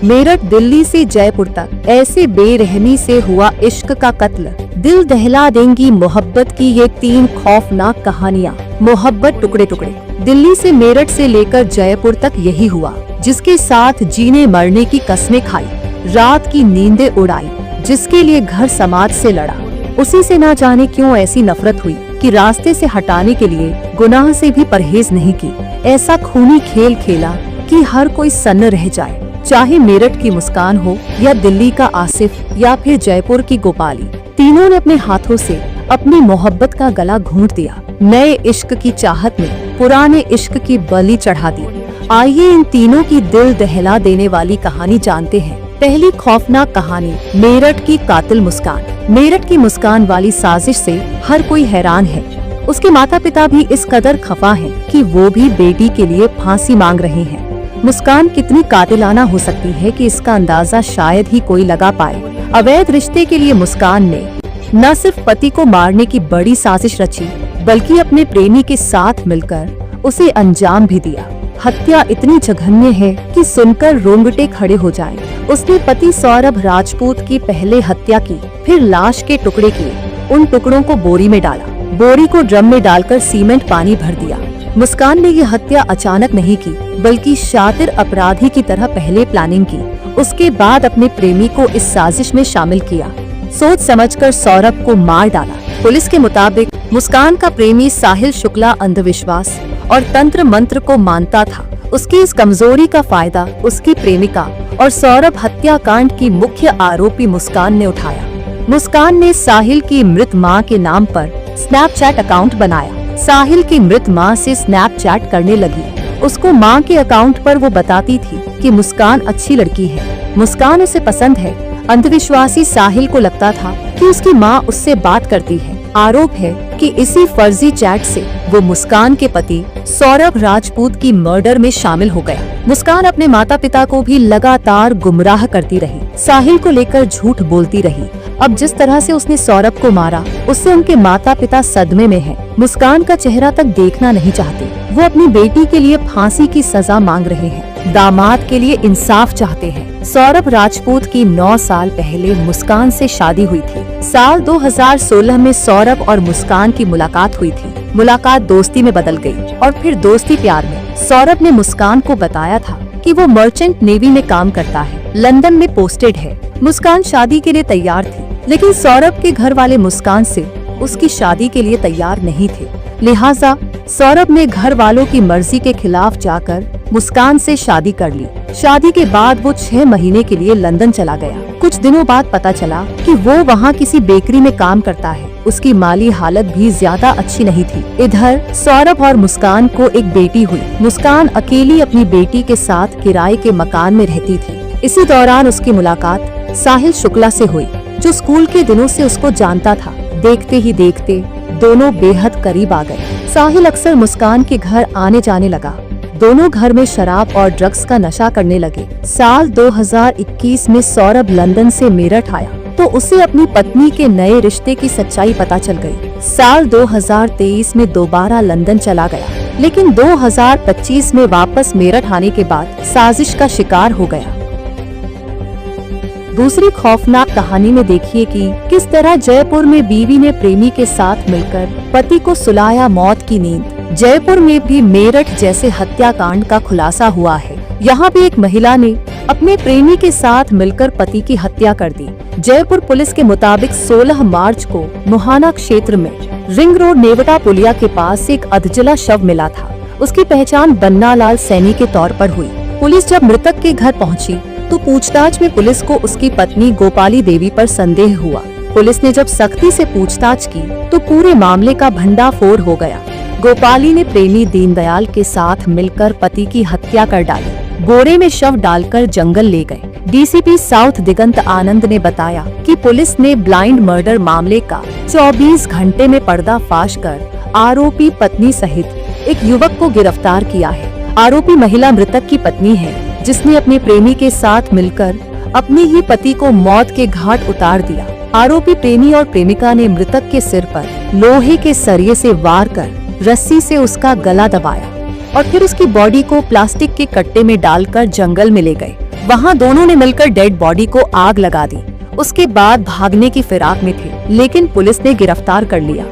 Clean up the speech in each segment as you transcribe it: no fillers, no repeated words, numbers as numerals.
मेरठ दिल्ली से जयपुर तक ऐसे बेरहमी से हुआ इश्क का कत्ल। दिल दहला देंगी मोहब्बत की ये 3 खौफनाक कहानियाँ। मोहब्बत टुकड़े टुकड़े। दिल्ली से मेरठ से लेकर जयपुर तक यही हुआ, जिसके साथ जीने मरने की कस्में खाई, रात की नींदें उड़ाई, जिसके लिए घर समाज से लड़ा, उसी से ना जाने क्यों ऐसी नफरत हुई कि रास्ते से हटाने के लिए गुनाह से भी परहेज नहीं की। ऐसा खूनी खेल खेला कि हर कोई सन्न रह जाए, चाहे मेरठ की मुस्कान हो या दिल्ली का आसिफ या फिर जयपुर की गोपाली। तीनों ने अपने हाथों से अपनी मोहब्बत का गला घोंट दिया। नए इश्क की चाहत में पुराने इश्क की बलि चढ़ा दी। आइए इन तीनों की दिल दहला देने वाली कहानी जानते हैं। पहली खौफनाक कहानी, मेरठ की कातिल मुस्कान। मेरठ की मुस्कान वाली साजिश से हर कोई हैरान है। उसके माता पिता भी इस कदर खफा हैं कि वो भी बेटी के लिए फांसी मांग रहे हैं। मुस्कान कितनी कातिलाना हो सकती है कि इसका अंदाजा शायद ही कोई लगा पाए। अवैध रिश्ते के लिए मुस्कान ने न सिर्फ पति को मारने की बड़ी साजिश रची, बल्कि अपने प्रेमी के साथ मिलकर उसे अंजाम भी दिया। हत्या इतनी जघन्य है कि सुनकर रोंगटे खड़े हो जाएं। उसने पति सौरभ राजपूत की पहले हत्या की, फिर लाश के टुकड़े किए, उन टुकड़ों को बोरी में डाला, बोरी को ड्रम में डालकर सीमेंट पानी भर दिया। मुस्कान ने यह हत्या अचानक नहीं की, बल्कि शातिर अपराधी की तरह पहले प्लानिंग की। उसके बाद अपने प्रेमी को इस साजिश में शामिल किया। सोच समझकर सौरभ को मार डाला। पुलिस के मुताबिक मुस्कान का प्रेमी साहिल शुक्ला अंधविश्वास और तंत्र मंत्र को मानता था। उसकी इस कमजोरी का फायदा उसकी प्रेमिका और सौरभ हत्याकांड की मुख्य आरोपी मुस्कान ने उठाया। मुस्कान ने साहिल की मृत मां के नाम पर स्नैपचैट अकाउंट बनाया। साहिल की मृत मां से स्नैपचैट करने लगी। उसको मां के अकाउंट पर वो बताती थी कि मुस्कान अच्छी लड़की है, मुस्कान उसे पसंद है। अंधविश्वासी साहिल को लगता था कि उसकी मां उससे बात करती है। आरोप है कि इसी फर्जी चैट से वो मुस्कान के पति सौरभ राजपूत की मर्डर में शामिल हो गया। मुस्कान अपने माता पिता को भी लगातार गुमराह करती रही, साहिल को लेकर झूठ बोलती रही। अब जिस तरह से उसने सौरभ को मारा, उससे उनके माता पिता सदमे में हैं। मुस्कान का चेहरा तक देखना नहीं चाहते। वो अपनी बेटी के लिए फांसी की सजा मांग रहे हैं, दामाद के लिए इंसाफ चाहते हैं। सौरभ राजपूत की 9 साल पहले मुस्कान से शादी हुई थी। साल 2016 में सौरभ और मुस्कान की मुलाकात हुई थी। मुलाकात दोस्ती में बदल गई और फिर दोस्ती प्यार में। सौरभ ने मुस्कान को बताया था कि वो मर्चेंट नेवी में काम करता है, लंदन में पोस्टेड है। मुस्कान शादी के लिए तैयार थी, लेकिन सौरभ के घर वाले मुस्कान से उसकी शादी के लिए तैयार नहीं थे। लिहाजा सौरभ ने घर वालों की मर्जी के खिलाफ जाकर मुस्कान से शादी कर ली। शादी के बाद वो 6 महीने के लिए लंदन चला गया। कुछ दिनों बाद पता चला कि वो वहाँ किसी बेकरी में काम करता है। उसकी माली हालत भी ज्यादा अच्छी नहीं थी। इधर सौरभ और मुस्कान को एक बेटी हुई। मुस्कान अकेली अपनी बेटी के साथ किराए के मकान में रहती थी। इसी दौरान उसकी मुलाकात साहिल शुक्ला से हुई, जो स्कूल के दिनों से उसको जानता था। देखते ही देखते दोनों बेहद करीब आ गए। साहिल अक्सर मुस्कान के घर आने जाने लगा। दोनों घर में शराब और ड्रग्स का नशा करने लगे। साल 2021 में सौरभ लंदन से मेरठ आया तो उसे अपनी पत्नी के नए रिश्ते की सच्चाई पता चल गई। साल 2023 में दोबारा लंदन चला गया, लेकिन 2025 में वापस मेरठ आने के बाद साजिश का शिकार हो गया। दूसरी खौफनाक कहानी में देखिए कि किस तरह जयपुर में बीवी ने प्रेमी के साथ मिलकर पति को सुलाया मौत की नींद। जयपुर में भी मेरठ जैसे हत्याकांड का खुलासा हुआ है। यहाँ भी एक महिला ने अपने प्रेमी के साथ मिलकर पति की हत्या कर दी। जयपुर पुलिस के मुताबिक 16 मार्च को मुहाना क्षेत्र में रिंग रोड नेवटा पुलिया के पास एक अधजला शव मिला था। उसकी पहचान बन्ना लाल सैनी के तौर पर हुई। पुलिस जब मृतक के घर पहुंची तो पूछताछ में पुलिस को उसकी पत्नी गोपाली देवी पर संदेह हुआ। पुलिस ने जब सख्ती से पूछताछ की तो पूरे मामले का भंडाफोड़ हो गया। गोपाली ने प्रेमी दीनदयाल के साथ मिलकर पति की हत्या कर डाली। बोरे में शव डालकर जंगल ले गए। डीसीपी साउथ दिगंत आनंद ने बताया कि पुलिस ने ब्लाइंड मर्डर मामले का 24 घंटे में पर्दाफाश कर आरोपी पत्नी सहित एक युवक को गिरफ्तार किया है। आरोपी महिला मृतक की पत्नी है, जिसने अपने प्रेमी के साथ मिलकर अपने ही पति को मौत के घाट उतार दिया। आरोपी प्रेमी और प्रेमिका ने मृतक के सिर पर लोहे के सरिये से वार कर रस्सी से उसका गला दबाया और फिर उसकी बॉडी को प्लास्टिक के कट्टे में डालकर जंगल में ले गए। वहाँ दोनों ने मिलकर डेड बॉडी को आग लगा दी। उसके बाद भागने की फिराक में थे, लेकिन पुलिस ने गिरफ्तार कर लिया।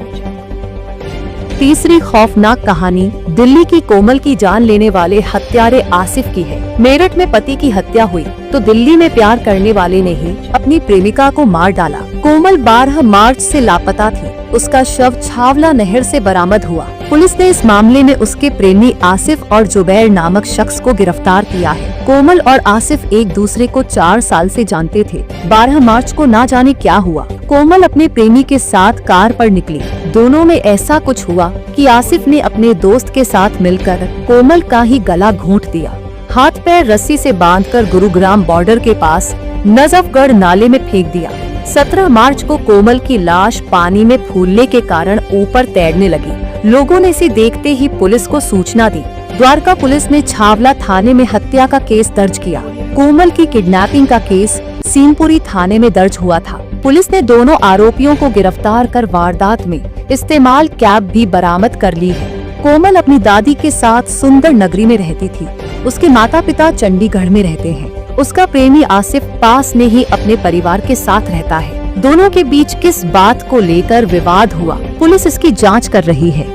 तीसरी खौफनाक कहानी दिल्ली की कोमल की जान लेने वाले हत्यारे आसिफ की है। मेरठ में पति की हत्या हुई तो दिल्ली में प्यार करने वाले ने ही अपनी प्रेमिका को मार डाला। कोमल 12 मार्च से लापता थी। उसका शव छावला नहर से बरामद हुआ। पुलिस ने इस मामले में उसके प्रेमी आसिफ और जुबैर नामक शख्स को गिरफ्तार किया है। कोमल और आसिफ एक दूसरे को 4 साल से जानते थे। 12 मार्च को ना जाने क्या हुआ, कोमल अपने प्रेमी के साथ कार पर निकली। दोनों में ऐसा कुछ हुआ कि आसिफ ने अपने दोस्त के साथ मिलकर कोमल का ही गला घोंट दिया। हाथ पैर रस्सी से बांधकर गुरुग्राम बॉर्डर के पास नजफगढ़ नाले में फेंक दिया। 17 मार्च को कोमल की लाश पानी में फूलने के कारण ऊपर तैरने लगी। लोगों ने इसे देखते ही पुलिस को सूचना दी। द्वारका पुलिस ने छावला थाने में हत्या का केस दर्ज किया। कोमल की किडनैपिंग का केस सीनपुरी थाने में दर्ज हुआ था। पुलिस ने दोनों आरोपियों को गिरफ्तार कर वारदात में इस्तेमाल कैब भी बरामद कर ली है। कोमल अपनी दादी के साथ सुंदर नगरी में रहती थी। उसके माता पिता चंडीगढ़ में रहते हैं। उसका प्रेमी आसिफ पास में ही अपने परिवार के साथ रहता है। दोनों के बीच किस बात को लेकर विवाद हुआ, पुलिस इसकी जांच कर रही है।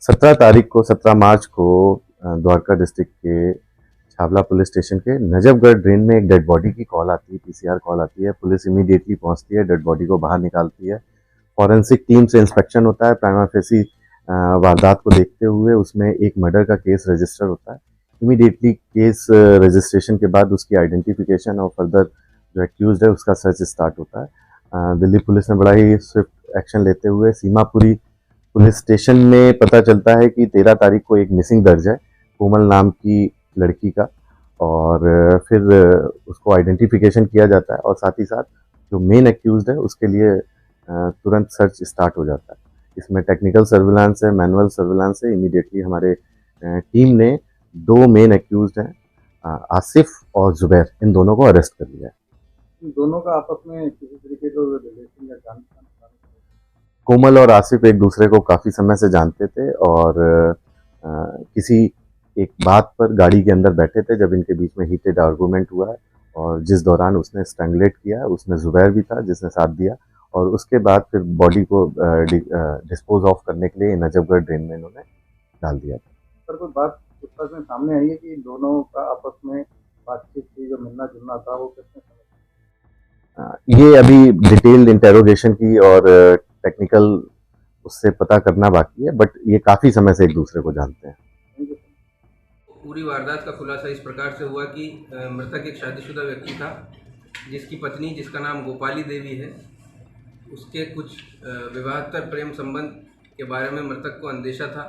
17 मार्च को द्वारका डिस्ट्रिक्ट के छावला पुलिस स्टेशन के नजफगढ़ ड्रेन में एक डेड बॉडी की कॉल आती है, पीसीआर कॉल आती है। पुलिस इमीडिएटली पहुंचती है, डेड बॉडी को बाहर निकालती है। फॉरेंसिक टीम से इंस्पेक्शन होता है। प्राइमा फेसी वारदात को देखते हुए उसमें एक मर्डर का केस रजिस्टर होता है। इमीडिएटली केस रजिस्ट्रेशन के बाद उसकी आइडेंटिफिकेशन और फर्दर जो एक्यूज्ड है उसका सर्च स्टार्ट होता है। दिल्ली पुलिस ने बड़ा ही स्विफ्ट एक्शन लेते हुए सीमापुरी पुलिस स्टेशन में पता चलता है कि 13 तारीख को एक मिसिंग दर्ज है कोमल नाम की लड़की का, और फिर उसको आइडेंटिफिकेशन किया जाता है और साथ ही साथ जो मेन एक्यूज्ड है उसके लिए तुरंत सर्च स्टार्ट हो जाता है। इसमें टेक्निकल सर्विलांस है, मैनुअल सर्विलांस है। इमीडिएटली हमारे टीम ने 2 मेन एक्यूज्ड हैं आसिफ और जुबैर, इन दोनों को अरेस्ट कर लिया है। इन दोनों का आपस में किसी तरीके का रिलेशन या जान पहचान? कोमल और आसिफ एक दूसरे को काफ़ी समय से जानते थे और किसी एक बात पर गाड़ी के अंदर बैठे थे जब इनके बीच में हीटेड आर्गूमेंट हुआ है, और जिस दौरान उसने स्ट्रैंगुलेट किया, उसमें जुबैर भी था जिसने साथ दिया, और उसके बाद फिर बॉडी को डिस्पोज ऑफ करने के लिए नजफगढ़ ड्रेन में इन्होंने डाल दिया था। सर, कोई बात पुस्तक में सामने आई है कि दोनों का आपस में बातचीत की, जो मिलना जुलना था वो कितने समय? ये अभी डिटेल्ड इंटेरोगेशन की और टेक्निकल उससे पता करना बाकी है, बट ये काफ़ी समय से एक दूसरे को जानते हैं। पूरी वारदात का खुलासा इस प्रकार से हुआ कि मृतक एक शादीशुदा व्यक्ति था जिसकी पत्नी, जिसका नाम गोपाली देवी है, उसके कुछ विवाहेतर प्रेम संबंध के बारे में मृतक को अंदेशा था,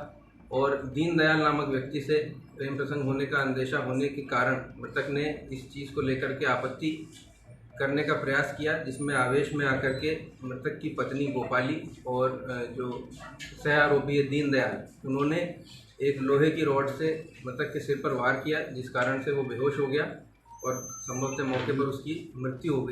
और दीनदयाल नामक व्यक्ति से प्रेम प्रसंग होने का अंदेशा होने के कारण मृतक ने इस चीज़ को लेकर के आपत्ति करने का प्रयास किया, जिसमें आवेश में आकर के मृतक की पत्नी गोपाली और जो सह आरोपी है दीनदयाल, उन्होंने एक लोहे की रॉड से मृतक के सिर पर वार किया, जिस कारण से वो बेहोश हो गया और संभवतः मौके पर उसकी मृत्यु हो गई।